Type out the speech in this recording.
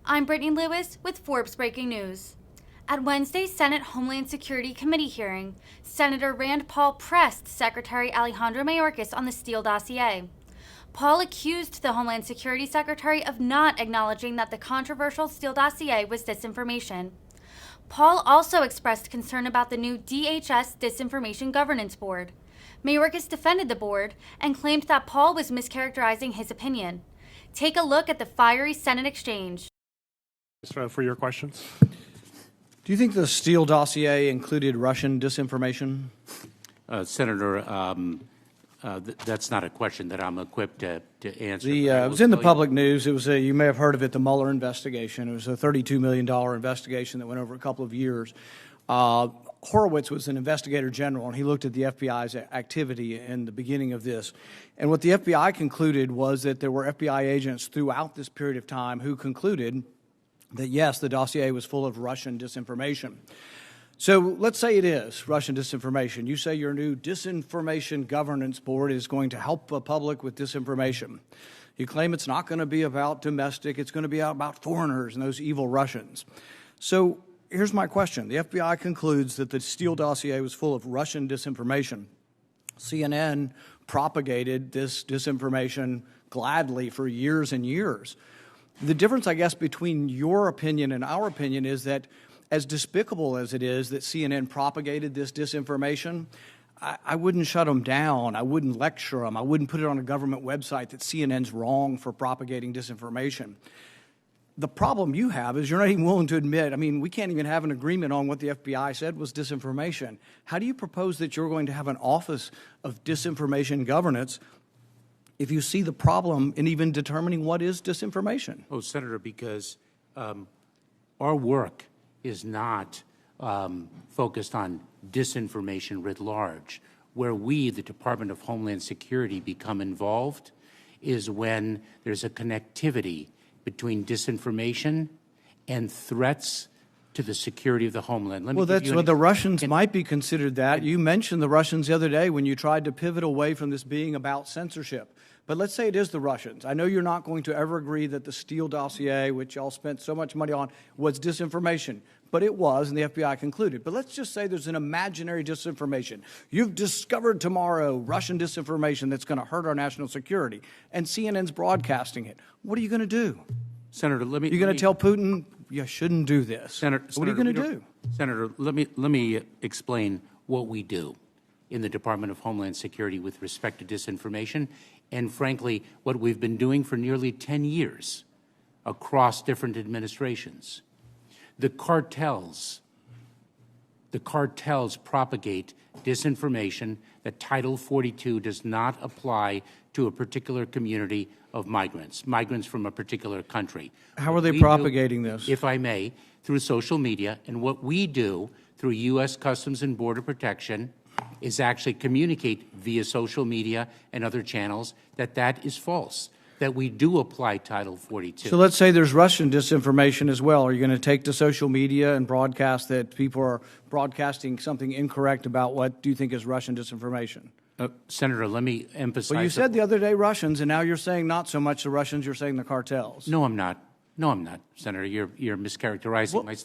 I'm Brittany Lewis with Forbes Breaking News. At Wednesday's Senate Homeland Security Committee hearing, Senator Rand Paul pressed Secretary Alejandro Mayorkas on the Steele Dossier. Paul accused the Homeland Security Secretary of not acknowledging that the controversial Steele Dossier was disinformation. Paul also expressed concern about the new DHS Disinformation Governance Board. Mayorkas defended the board and claimed that Paul was mischaracterizing his opinion. Take a look at the fiery Senate exchange. For your questions. Do you think the Steele dossier included Russian disinformation? Senator, that's not a question that I'm equipped to answer. It was in the public news. It was you may have heard of it, the Mueller investigation. It was a $32 million investigation that went over a couple of years. Horowitz was an investigator general, and he looked at the FBI's activity in the beginning of this. And what the FBI concluded was that there were FBI agents throughout this period of time who concluded that, yes, the dossier was full of Russian disinformation. So let's say it is Russian disinformation. You say your new Disinformation Governance Board is going to help the public with disinformation. You claim it's not going to be about domestic, it's going to be about foreigners and those evil Russians. So here's my question. The FBI concludes that the Steele dossier was full of Russian disinformation. CNN propagated this disinformation gladly for years and years. The difference, I guess, between your opinion and our opinion is that as despicable as it is that CNN propagated this disinformation, I wouldn't shut them down. I wouldn't lecture them. I wouldn't put it on a government website that CNN's wrong for propagating disinformation. The problem you have is you're not even willing to admit, I mean, we can't even have an agreement on what the FBI said was disinformation. How do you propose that you're going to have an office of disinformation governance if you see the problem in even determining what is disinformation? Oh, Senator, because our work is not focused on disinformation writ large. Where we, the Department of Homeland Security, become involved is when there's a connectivity between disinformation and threats to the security of the homeland. Well, that's what the Russians might be considered that. You mentioned the Russians the other day when you tried to pivot away from this being about censorship. But let's say it is the Russians. I know you're not going to ever agree that the Steele dossier, which y'all spent so much money on, was disinformation. But it was, and the FBI concluded. But let's just say there's an imaginary disinformation. You've discovered tomorrow Russian disinformation that's going to hurt our national security, and CNN's broadcasting it. What are you going to do? Senator, let me... You're going to tell Putin, you shouldn't do this. Senator, what are you going to do? Senator, let me explain what we do in the Department of Homeland Security with respect to disinformation, and frankly, what we've been doing for nearly 10 years across different administrations. The cartels propagate disinformation that Title 42 does not apply to a particular community of migrants from a particular country. How are they propagating this? If I may, through social media. And what we do through U.S. Customs and Border Protection is actually communicate via social media and other channels that is false, that we do apply Title 42. So let's say there's Russian disinformation as well. Are you going to take to social media and broadcast that people are broadcasting something incorrect about what do you think is Russian disinformation? Senator, let me emphasize... Well, you said the other day Russians, and now you're saying not so much the Russians, you're saying the cartels. No, I'm not. No, I'm not, Senator. You're mischaracterizing my statement.